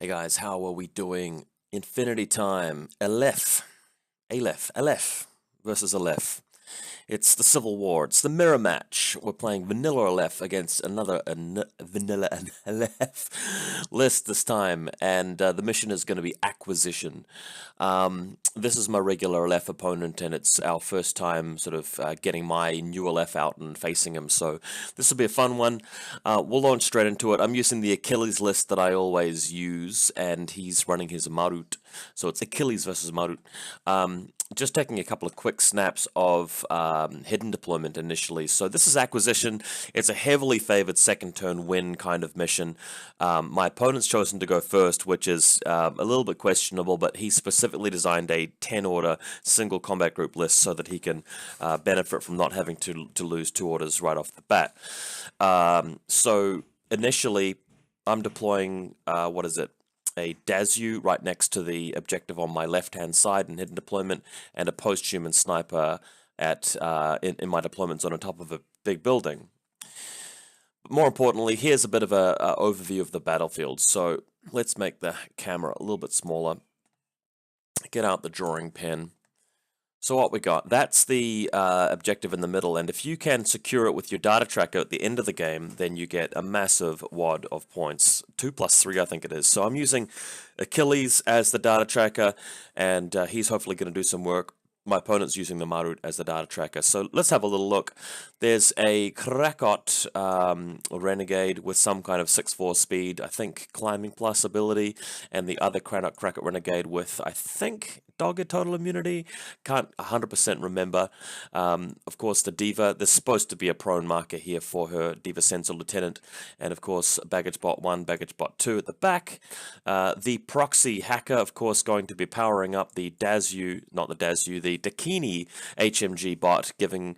Hey guys, how are we doing? Infinity time. Aleph versus Aleph. It's the Civil War. It's the mirror match. We're playing vanilla Aleph against another vanilla Aleph list this time, and the mission is going to be acquisition. This is my regular Aleph opponent, and it's our first time sort of getting my new Aleph out and facing him. So this will be a fun one. We'll launch straight into it. I'm using the Achilles list that I always use, and he's running his Marut. So it's Achilles versus Marut. Just taking a couple of quick snaps of hidden deployment initially. So this is acquisition. It's a heavily favored second turn win kind of mission. My opponent's chosen to go first, which is a little bit questionable, but he specifically designed a 10 order single combat group list so that he can benefit from not having to lose 2 orders right off the bat. So initially, I'm deploying, a Dazu right next to the objective on my left-hand side in hidden deployment, and a post-human sniper at in my deployment zone on top of a big building. But more importantly, here's a bit of a overview of the battlefield. So let's make the camera a little bit smaller. Get out the drawing pen. So what we got, that's the objective in the middle, and if you can secure it with your data tracker at the end of the game, then you get a massive wad of points. 2 plus 3, I think it is. So I'm using Achilles as the data tracker, and he's hopefully going to do some work. My opponent's using the Marut as the data tracker. So let's have a little look. There's a Krakot Renegade with some kind of 6-4 speed, I think climbing plus ability, and the other Krakot Renegade with, I think, dogged total immunity. Can't 100% remember. Of course, the Diva, there's supposed to be a prone marker here for her, Diva Sensor Lieutenant, and of course, Baggage Bot 1, Baggage Bot 2 at the back. The Proxy Hacker, of course, going to be powering up the Dazu, not the Dazu, the Dakini HMG bot, giving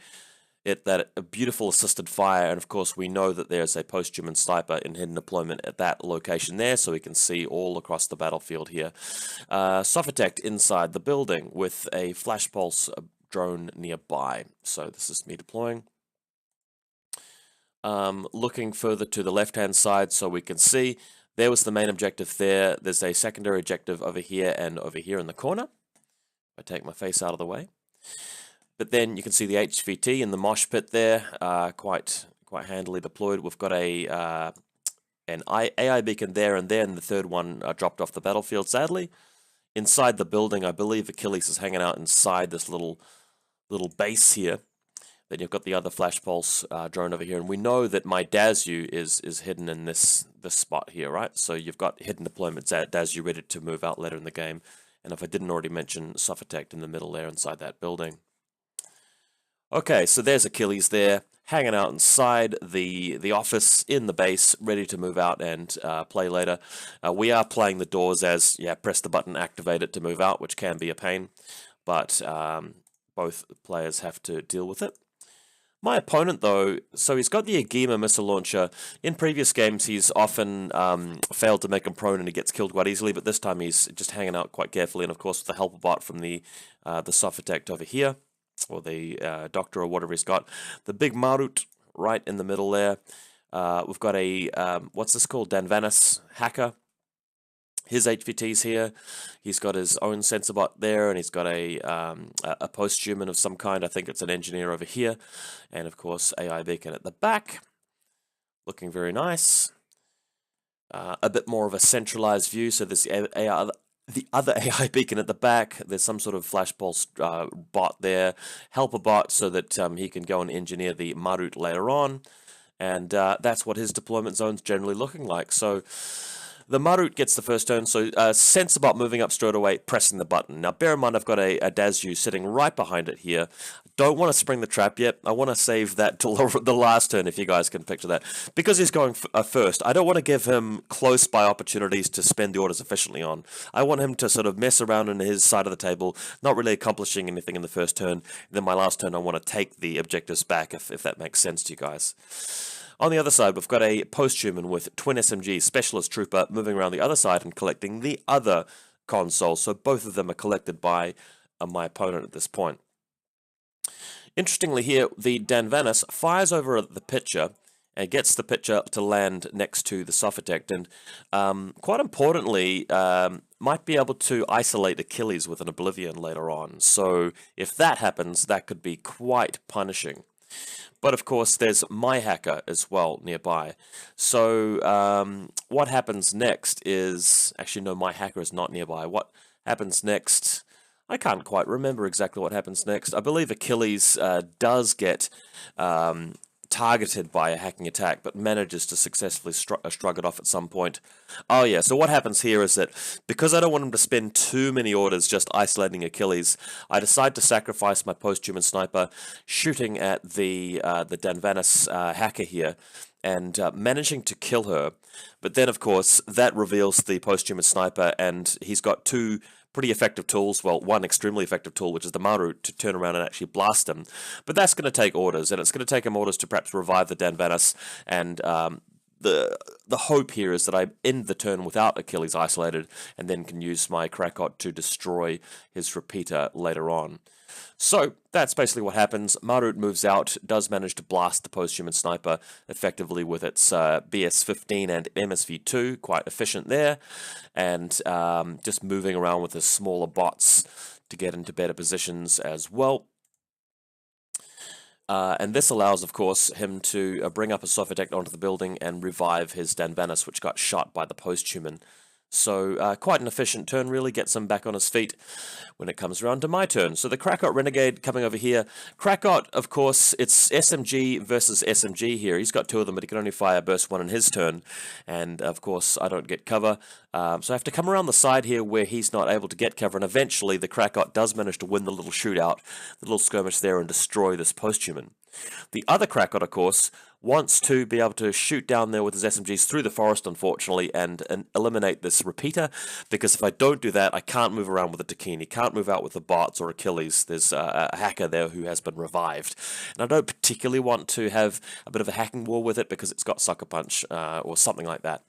it that a beautiful assisted fire, and of course we know that there's a post-human sniper in hidden deployment at that location there, so we can see all across the battlefield here. Sophatect inside the building with a flash pulse drone nearby. So this is me deploying. Looking further to the left-hand side so we can see, there was the main objective there. There's a secondary objective over here and over here in the corner. I take my face out of the way. But then you can see the HVT in the mosh pit there, quite handily deployed. We've got an AI beacon there, and then the third one dropped off the battlefield, sadly. Inside the building, I believe Achilles is hanging out inside this little base here. Then you've got the other flash pulse drone over here, and we know that my Dazu is hidden in this spot here, right? So you've got hidden deployments at Dazu ready to move out later in the game. And if I didn't already mention, Sophatect in the middle there inside that building. Okay, so there's Achilles there, hanging out inside the office in the base, ready to move out and play later. We are playing the doors as, press the button, activate it to move out, which can be a pain, but both players have to deal with it. My opponent, though, so he's got the Agema missile launcher. In previous games, he's often failed to make him prone and he gets killed quite easily, but this time he's just hanging out quite carefully, and of course with the helper bot from the Sophatect over here, or the Doctor or whatever he's got. The big Marut right in the middle there. We've got a, what's this called, Danvanis hacker. His HVT's here. He's got his own sensor bot there, and he's got a post-human of some kind. I think it's an engineer over here. And of course, AI beacon at the back. Looking very nice. A bit more of a centralized view. So there's the other AI beacon at the back. There's some sort of flash pulse bot there. Helper bot so that he can go and engineer the Marut later on. And that's what his deployment zone's generally looking like. So the Marut gets the first turn, so sensor bot moving up straight away, pressing the button. Now bear in mind I've got a Dazu sitting right behind it here. Don't want to spring the trap yet. I want to save that till the last turn, if you guys can picture that. Because he's going first, I don't want to give him close by opportunities to spend the orders efficiently on. I want him to sort of mess around on his side of the table, not really accomplishing anything in the first turn. And then my last turn I want to take the objectives back, if that makes sense to you guys. On the other side, we've got a post-human with twin SMG specialist trooper moving around the other side and collecting the other console. So both of them are collected by my opponent at this point. Interestingly here, the Danvanis fires over the picture and gets the pitcher to land next to the Sophitect, and quite importantly, might be able to isolate Achilles with an Oblivion later on. So if that happens, that could be quite punishing. But of course, there's my hacker as well nearby. So what happens next is... Actually, no, my hacker is not nearby. What happens next... I can't quite remember exactly what happens next. I believe Achilles does get targeted by a hacking attack, but manages to successfully shrug it off at some point. Oh yeah, so what happens here is that because I don't want him to spend too many orders just isolating Achilles, I decide to sacrifice my post-human sniper, shooting at the Danvanis hacker here, and managing to kill her. But then, of course, that reveals the post-human sniper, and he's got two pretty effective tools. Well, one extremely effective tool, which is the Marut, to turn around and actually blast him. But that's going to take orders, and it's going to take him orders to perhaps revive the Danvanis, and the hope here is that I end the turn without Achilles isolated, and then can use my Krakot to destroy his repeater later on. So that's basically what happens. Marut moves out, does manage to blast the post-human sniper effectively with its BS-15 and MSV-2, quite efficient there, and just moving around with his smaller bots to get into better positions as well. And this allows, of course, him to bring up a Sophitect onto the building and revive his Danvanis, which got shot by the post-human. So quite an efficient turn, really gets him back on his feet when it comes around to my turn. So the Krakot Renegade coming over here. Krakot, of course, it's SMG versus SMG here. He's got two of them, but he can only fire burst one in his turn. And, of course, I don't get cover. So I have to come around the side here where he's not able to get cover. And eventually the Krakot does manage to win the little shootout, the little skirmish there, and destroy this post-human. The other Krakot, of course, wants to be able to shoot down there with his SMGs through the forest, unfortunately, and eliminate this repeater, because if I don't do that, I can't move around with the Dakini, can't move out with the bots or Achilles. There's a hacker there who has been revived, and I don't particularly want to have a bit of a hacking war with it because it's got Sucker Punch or something like that.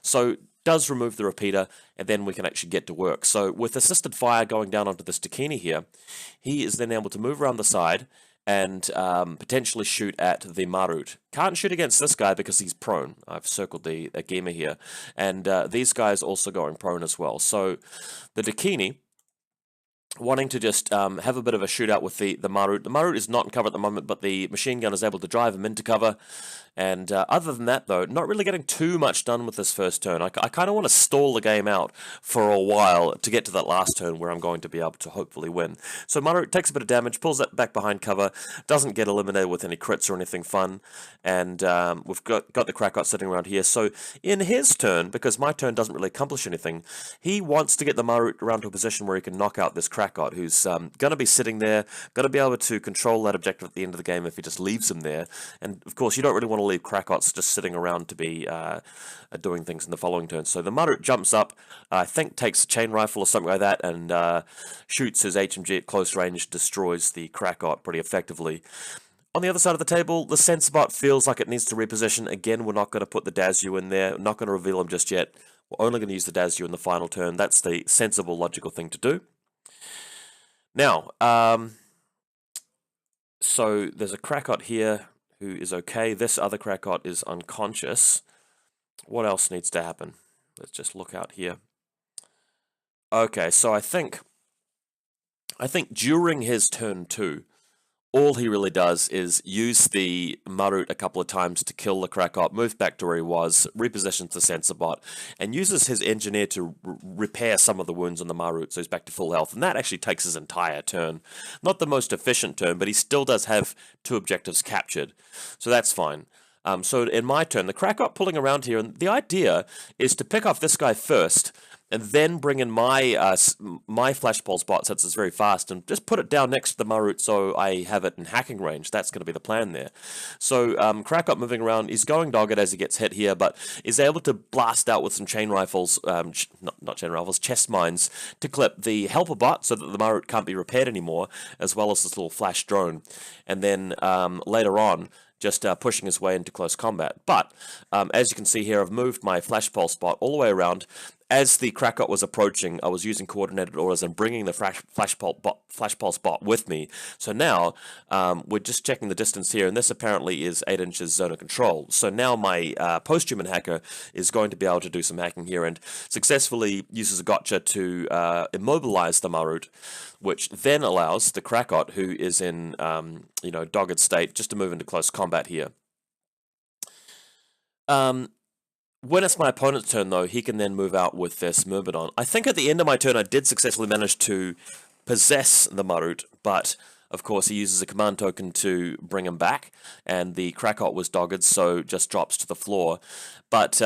So does remove the repeater, and then we can actually get to work. So with assisted fire going down onto this Dakini here, he is then able to move around the side and potentially shoot at the Marut. Can't shoot against this guy because he's prone. I've circled the Gema here. And these guys also going prone as well. So the Dakini, wanting to just have a bit of a shootout with the Marut. The Marut is not in cover at the moment, but the machine gun is able to drive him into cover. And other than that, though, not really getting too much done with this first turn. I kind of want to stall the game out for a while to get to that last turn where I'm going to be able to hopefully win. So Marut takes a bit of damage, pulls that back behind cover, doesn't get eliminated with any crits or anything fun, and we've got the Krakot sitting around here. So in his turn, because my turn doesn't really accomplish anything, he wants to get the Marut around to a position where he can knock out this Krakot, who's going to be sitting there, going to be able to control that objective at the end of the game if he just leaves him there. And of course, you don't really want to leave Krakots just sitting around to be doing things in the following turn. So the Marut jumps up, I think takes a chain rifle or something like that, and shoots his HMG at close range, destroys the Krakot pretty effectively. On the other side of the table, the Sensibot feels like it needs to reposition. Again, we're not going to put the Dazu in there, we're not going to reveal him just yet. We're only going to use the Dazu in the final turn. That's the sensible, logical thing to do. Now, so there's a Krakot here who is okay. This other Krakot is unconscious. What else needs to happen? Let's just look out here. Okay, so I think during his turn 2, all he really does is use the Marut a couple of times to kill the Krakot, move back to where he was, repositions the Sensibot, and uses his engineer to repair some of the wounds on the Marut, so he's back to full health. And that actually takes his entire turn. Not the most efficient turn, but he still does have 2 objectives captured, so that's fine. So in my turn, the Krakot pulling around here, and the idea is to pick off this guy first, and then bring in my my Flash Pulse bot, since it's very fast, and just put it down next to the Marut so I have it in hacking range. That's going to be the plan there. So Krakot moving around, he's going dogged as he gets hit here, but is able to blast out with some chain rifles, not chain rifles, chest mines, to clip the helper bot so that the Marut can't be repaired anymore, as well as this little flash drone. And then later on, just pushing his way into close combat. But, as you can see here, I've moved my Flash Pulse bot all the way around, as the Krakot was approaching, I was using coordinated orders and bringing the flash pulse bot with me. So now we're just checking the distance here, and this apparently is 8 inches zone of control. So now my post-human hacker is going to be able to do some hacking here and successfully uses a gotcha to immobilize the Marut, which then allows the Krakot, who is in dogged state, just to move into close combat here. When it's my opponent's turn, though, he can then move out with this Myrmidon. I think at the end of my turn, I did successfully manage to possess the Marut, but of course he uses a command token to bring him back, and the Krakot was dogged, so just drops to the floor. But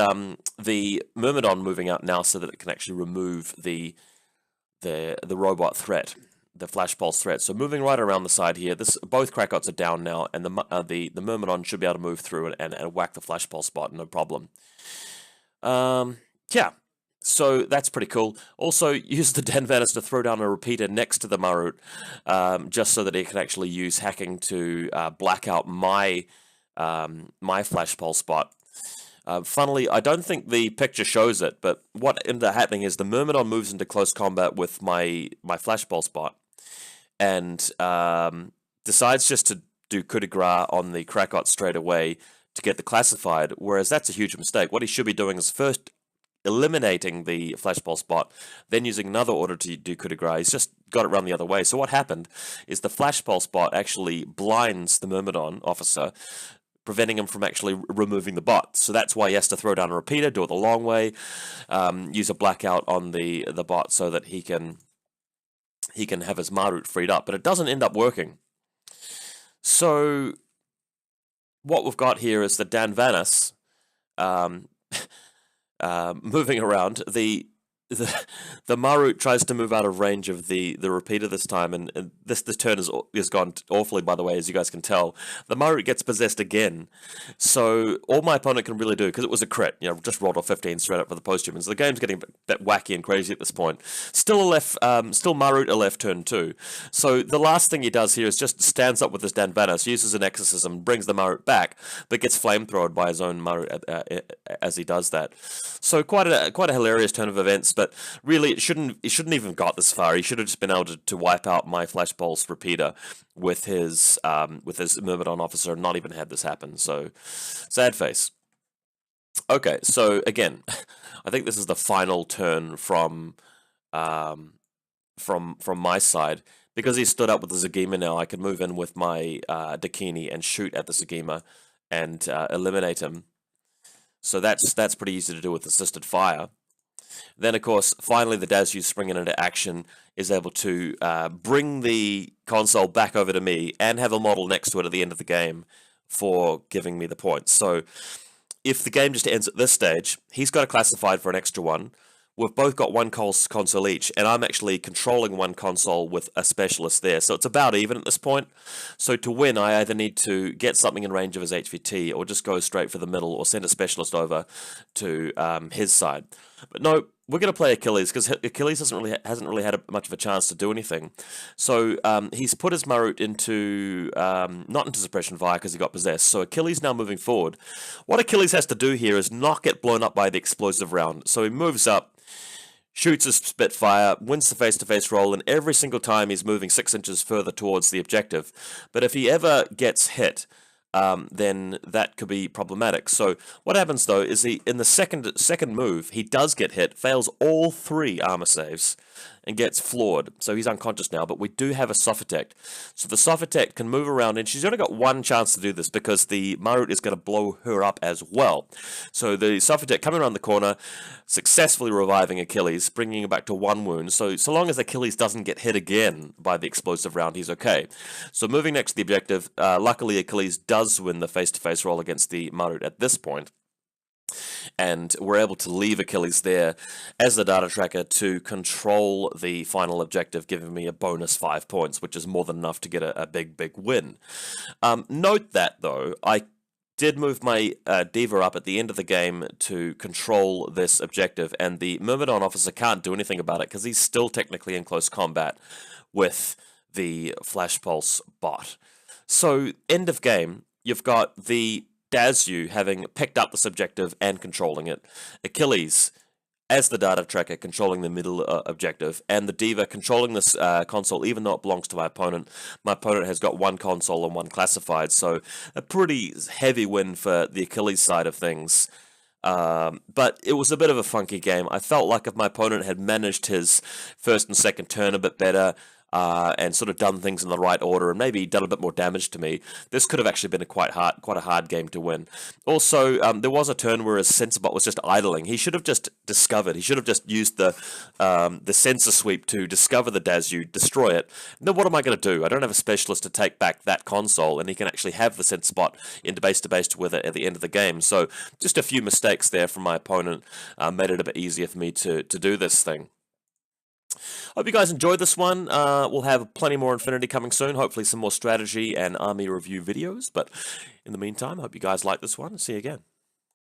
the Myrmidon moving out now so that it can actually remove the robot threat, the flash pulse threat. So moving right around the side here, both Krakots are down now, and the Myrmidon should be able to move through and whack the flash pulse bot, no problem. Yeah, so that's pretty cool. Also, use the Danvanis to throw down a repeater next to the Marut, just so that he can actually use hacking to black out my flash pulse bot. Funnily, I don't think the picture shows it, but what ended up happening is the Myrmidon moves into close combat with my flash pulse bot, and decides just to do coup de grace on the Krakot straight away to get the classified, whereas that's a huge mistake. What he should be doing is first eliminating the flash pulse bot, then using another order to do coup de grace. He's just got it run the other way. So what happened is the flash pulse bot actually blinds the Myrmidon officer, preventing him from actually removing the bot. So that's why he has to throw down a repeater, do it the long way, use a blackout on the bot so that he can have his Marut freed up. But it doesn't end up working. So what we've got here is the Danvanis moving around. The Marut tries to move out of range of the repeater this time, and this turn has gone awfully, by the way, as you guys can tell. The Marut gets possessed again, so all my opponent can really do, because it was a crit, just rolled off 15 straight up for the posthumans. The game's getting a bit wacky and crazy at this point. Still Marut Aleph turn 2. So the last thing he does here is just stands up with his Danvanis, uses an exorcism, brings the Marut back, but gets flamethrowed by his own Marut as he does that. So quite a hilarious turn of events. But really, it shouldn't even got this far. He should have just been able to wipe out my flash pulse repeater with his Myrmidon officer, and not even had this happen. So sad face. Okay, so again, I think this is the final turn from my side. Because he stood up with the Zagima now, I can move in with my Dakini and shoot at the Zagima and eliminate him. So that's pretty easy to do with assisted fire. Then, of course, finally the Dazu springing into action is able to bring the console back over to me and have a model next to it at the end of the game for giving me the points. So if the game just ends at this stage, he's got a classified for an extra one. We've both got one console each, and I'm actually controlling one console with a specialist there. So it's about even at this point. So to win, I either need to get something in range of his HVT, or just go straight for the middle, or send a specialist over to his side. But no, we're going to play Achilles, because Achilles hasn't really had much of a chance to do anything. So he's put his Marut into, not into suppression fire because he got possessed. So Achilles now moving forward. What Achilles has to do here is not get blown up by the explosive round. So he moves up, shoots his Spitfire, wins the face-to-face roll, and every single time he's moving 6 inches further towards the objective. But if he ever gets hit, then that could be problematic. So what happens though is in the second move, he does get hit, fails all 3 armor saves, and gets floored. So he's unconscious now, but we do have a Sophitect. So the Sophitect can move around, and she's only got one chance to do this because the Marut is going to blow her up as well. So the Sophitect coming around the corner, successfully reviving Achilles, bringing him back to 1 wound. So long as Achilles doesn't get hit again by the explosive round, he's okay. So moving next to the objective, luckily Achilles does win the face-to-face roll against the Marut at this point. And we're able to leave Achilles there as the data tracker to control the final objective, giving me a bonus 5 points, which is more than enough to get a big win. Note that, though, I did move my Diva up at the end of the game to control this objective, and the Myrmidon officer can't do anything about it because he's still technically in close combat with the Flash Pulse bot. So, end of game, you've got the Dazu having picked up this objective and controlling it. Achilles as the data tracker controlling the middle objective, and the diva controlling this console, even though it belongs to my opponent. My opponent has got one console and one classified, so a pretty heavy win for the Achilles side of things. But it was a bit of a funky game. I felt like if my opponent had managed his first and second turn a bit better, and sort of done things in the right order and maybe done a bit more damage to me, this could have actually been quite a hard game to win. Also, there was a turn where his sensor bot was just idling. He should have just discovered. He should have just used the sensor sweep to discover the Dazu, destroy it. Then what am I going to do? I don't have a specialist to take back that console, and he can actually have the sensor bot into base to base with it at the end of the game. So just a few mistakes there from my opponent made it a bit easier for me to do this thing. Hope you guys enjoyed this one. We'll have plenty more Infinity coming soon. Hopefully some more strategy and army review videos. But in the meantime, hope you guys like this one. See you again.